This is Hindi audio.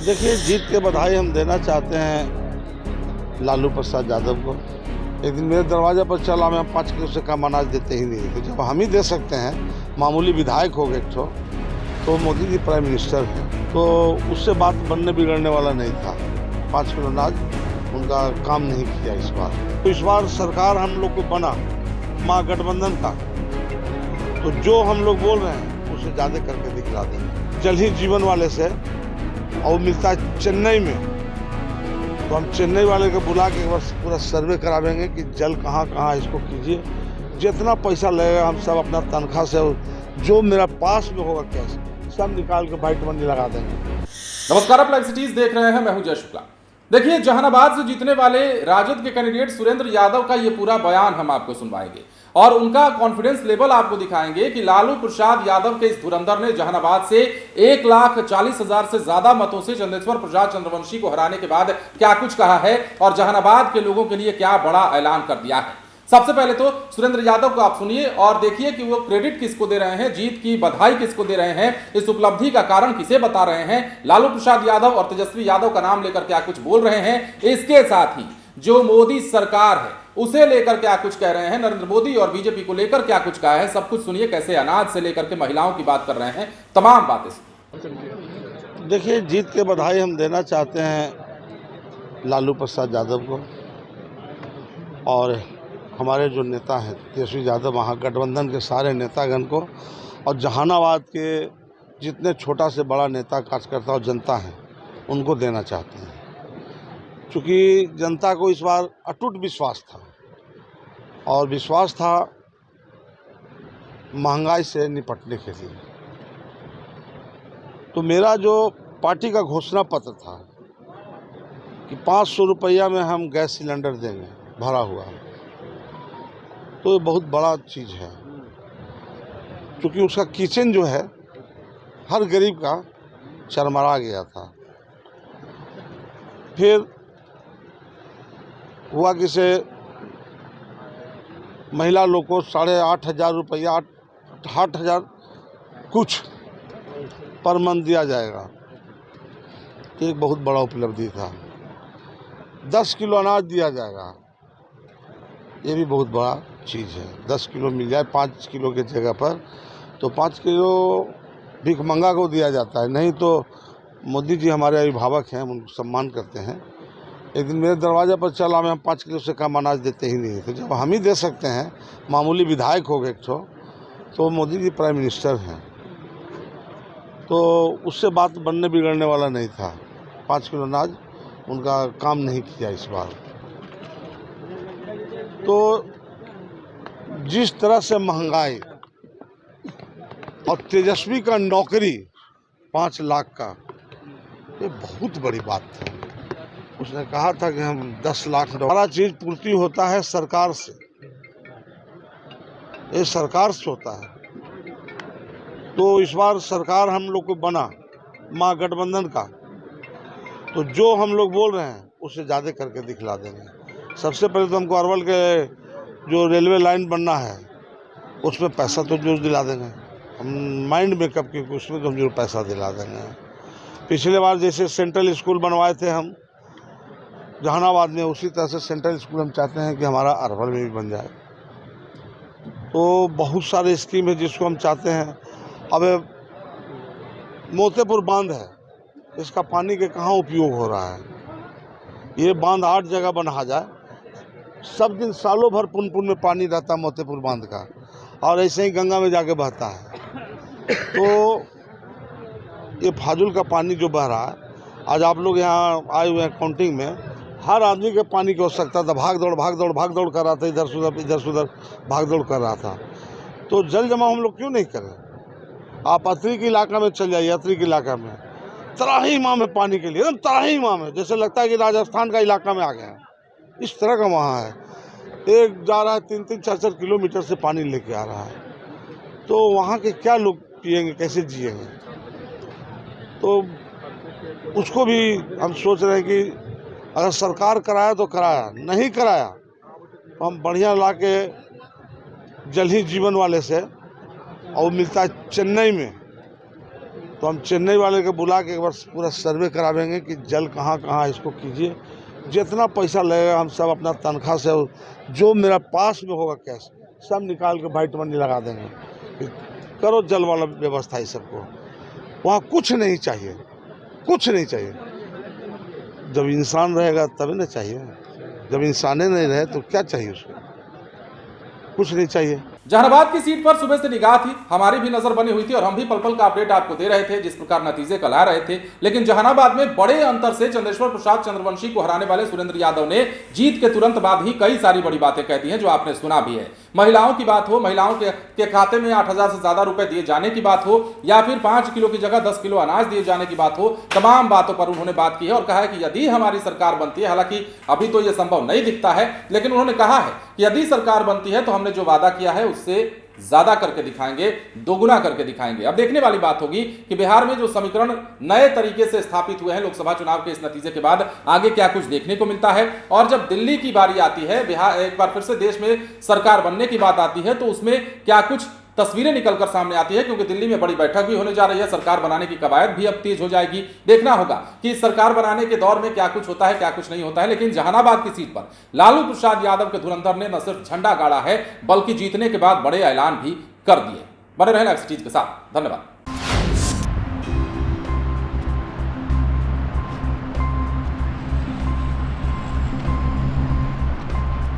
देखिए, जीत के बधाई हम देना चाहते हैं लालू प्रसाद यादव को। एक दिन मेरे दरवाजे पर चला, मैं 5 किलो से कम अनाज देते ही नहीं थे। जब हम ही दे सकते हैं, मामूली विधायक हो गए तो मोदी जी प्राइम मिनिस्टर हैं, तो उससे बात बनने बिगड़ने वाला नहीं था। 5 किलो अनाज उनका काम नहीं किया इस बार। तो इस बार सरकार हम लोग को बना महागठबंधन का, तो जो हम लोग बोल रहे हैं उससे ज़्यादा करके दिखला देंगे। जल ही जीवन वाले से और मिलता है चेन्नई में, तो हम चेन्नई वाले को बुला के एक बार पूरा सर्वे करावेंगे कि जल कहाँ कहाँ इसको कीजिए। जितना पैसा लगेगा हम सब अपना तनख्वाह से, जो मेरा पास में होगा कैश, सब निकाल के वाइट मनी लगा देंगे। नमस्कार, आप लाइव सिटीज देख रहे हैं। मैं हूं जय शुक्ला। देखिए, जहानाबाद से जीतने वाले राजद के कैंडिडेट सुरेंद्र यादव का ये पूरा बयान हम आपको सुनवाएंगे और उनका कॉन्फिडेंस लेवल आपको दिखाएंगे कि लालू प्रसाद यादव के इस धुरंधर ने जहानाबाद से 1,40,000 से ज्यादा मतों से चंदेश्वर प्रसाद चंद्रवंशी को हराने के बाद क्या कुछ कहा है और जहानाबाद के लोगों के लिए क्या बड़ा ऐलान कर दिया है। सबसे पहले तो सुरेंद्र यादव को आप सुनिए और देखिए कि वो क्रेडिट किसको दे रहे हैं, जीत की बधाई किसको दे रहे हैं, इस उपलब्धि का कारण किसे बता रहे हैं, लालू प्रसाद यादव और तेजस्वी यादव का नाम लेकर क्या कुछ बोल रहे हैं, इसके साथ ही जो मोदी सरकार है उसे लेकर क्या कुछ कह रहे हैं, नरेंद्र मोदी और बीजेपी को लेकर क्या कुछ कहा है, सब कुछ सुनिए। कैसे अनाज से लेकर के महिलाओं की बात कर रहे हैं, तमाम बातें सुनिए। देखिए, जीत के बधाई हम देना चाहते हैं लालू प्रसाद यादव को और हमारे जो नेता हैं तेजस्वी यादव, महागठबंधन के सारे नेतागण को, और जहानाबाद के जितने छोटा से बड़ा नेता कार्यकर्ता और जनता हैं उनको देना चाहते हैं। क्योंकि जनता को इस बार अटूट विश्वास था और विश्वास था महंगाई से निपटने के लिए। तो मेरा जो पार्टी का घोषणा पत्र था कि 500 रुपया में हम गैस सिलेंडर देंगे भरा हुआ, तो ये बहुत बड़ा चीज़ है। क्योंकि उसका किचन जो है हर गरीब का चरमरा गया था। फिर हुआ कि से महिला लोग को 8,500 रुपया, 8,000 कुछ पर मंथ दिया जाएगा। एक बहुत बड़ा उपलब्धि था। 10 किलो अनाज दिया जाएगा, ये भी बहुत बड़ा चीज़ है। 10 किलो मिल जाए 5 किलो के जगह पर, तो 5 किलो भिखमंगा को दिया जाता है। नहीं तो मोदी जी हमारे अभिभावक हैं, हम उनको सम्मान करते हैं। एक दिन मेरे दरवाजे पर चला, मैं 5 किलो से कम अनाज देते ही नहीं थे। जब हम ही दे सकते हैं, मामूली विधायक हो गए तो मोदी जी प्राइम मिनिस्टर हैं, तो उससे बात बनने बिगड़ने वाला नहीं था। 5 किलो अनाज उनका काम नहीं किया इस बार। तो जिस तरह से महंगाई और तेजस्वी का नौकरी 5 लाख का, ये बहुत बड़ी बात थी। उसने कहा था कि हम 10 लाख, सारा चीज पूर्ति होता है सरकार से, ये सरकार से होता है। तो इस बार सरकार हम लोग को बना महागठबंधन का, तो जो हम लोग बोल रहे हैं उससे ज़्यादा करके दिखला देंगे। सबसे पहले तो हमको अरवल के जो रेलवे लाइन बनना है उसमें पैसा तो जरूर दिला देंगे। हम माइंड मेकअप की उसमें तो हम जरूर पैसा दिला देंगे। पिछले बार जैसे सेंट्रल स्कूल बनवाए थे हम जहानाबाद में, उसी तरह से सेंट्रल स्कूल हम चाहते हैं कि हमारा अरवल में भी बन जाए। तो बहुत सारे स्कीम है जिसको हम चाहते हैं। अब मोतीपुर बांध है, इसका पानी के कहाँ उपयोग हो रहा है। ये बांध 8 जगह बना जाए, सब दिन सालों भर पुन में पानी रहता है मोतीपुर बांध का, और ऐसे ही गंगा में जाके बहता है। तो ये फाजुल का पानी जो बह रहा है, आज आप लोग यहाँ आए हुए हैं काउंटिंग में, हर आदमी के पानी की आवश्यकता था। भाग दौड़ कर रहा था, इधर से उधर भाग दौड़ कर रहा था। तो जल जमा हम लोग क्यों नहीं करें। आप अतरी के इलाका में चल जाइए, अतरी के इलाका में तराही-माम है पानी के लिए, एकदम तराही-माम है, जैसे लगता है कि राजस्थान का इलाका में आ गया है। इस तरह का वहाँ है। एक जा रहा है 3-3, 4-4 किलोमीटर से पानी लेके आ रहा है। तो वहाँ के क्या लोग पिएंगे, कैसे जिएंगे। तो उसको भी हम सोच रहे हैं कि अगर सरकार कराया तो कराया, नहीं कराया तो हम बढ़िया ला के जल ही जीवन वाले से, और मिलता है चेन्नई में, तो हम चेन्नई वाले को बुला के एक बार पूरा सर्वे करावेंगे कि जल कहाँ कहाँ, इसको कीजिए। जितना पैसा लगेगा हम सब अपना तनख्वाह से, जो मेरा पास में होगा कैश, सब निकाल के वाइट मनी लगा देंगे कि करो जल वाला व्यवस्था ही सबको। वहाँ कुछ नहीं चाहिए, कुछ नहीं चाहिए। जब इंसान रहेगा तभी ना चाहिए, जब इंसाने नहीं रहे तो क्या चाहिए उसको, कुछ नहीं चाहिए। जहानाबाद की सीट पर सुबह से निगाह थी, हमारी भी नजर बनी हुई थी और हम भी पल पल का अपडेट आपको दे रहे थे जिस प्रकार नतीजे कल आ रहे थे। लेकिन जहानाबाद में बड़े अंतर से चंद्रेश्वर प्रसाद चंद्रवंशी को हराने वाले सुरेंद्र यादव ने जीत के तुरंत बाद ही कई सारी बड़ी बातें कह दी हैं जो आपने सुना भी है। महिलाओं की बात हो, महिलाओं के खाते में 8,000 से ज्यादा रुपए दिए जाने की बात हो, या फिर 5 किलो की जगह 10 किलो अनाज दिए जाने की बात हो, तमाम बातों पर उन्होंने बात की है और कहा है कि यदि हमारी सरकार बनती है, हालांकि अभी तो यह संभव नहीं दिखता है, लेकिन उन्होंने कहा है कि यदि सरकार बनती है तो हमने जो वादा किया है उससे ज्यादा करके दिखाएंगे, दोगुना करके दिखाएंगे। अब देखने वाली बात होगी कि बिहार में जो समीकरण नए तरीके से स्थापित हुए हैं लोकसभा चुनाव के इस नतीजे के बाद आगे क्या कुछ देखने को मिलता है। और जब दिल्ली की बारी आती है, बिहार एक बार फिर से देश में सरकार बनने की बात आती है, तो उसमें क्या कुछ तस्वीरें निकलकर सामने आती है, क्योंकि दिल्ली में बड़ी बैठक भी होने जा रही है। सरकार बनाने की कवायद भी अब तेज हो जाएगी। देखना होगा कि सरकार बनाने के दौर में क्या कुछ होता है, क्या कुछ नहीं होता है। लेकिन जहानाबाद की सीट पर लालू प्रसाद यादव के धुरंधर ने न सिर्फ झंडा गाड़ा है, बल्कि जीतने के बाद बड़े ऐलान भी कर दिए। बने रहें लाइव सिटीज के साथ। धन्यवाद।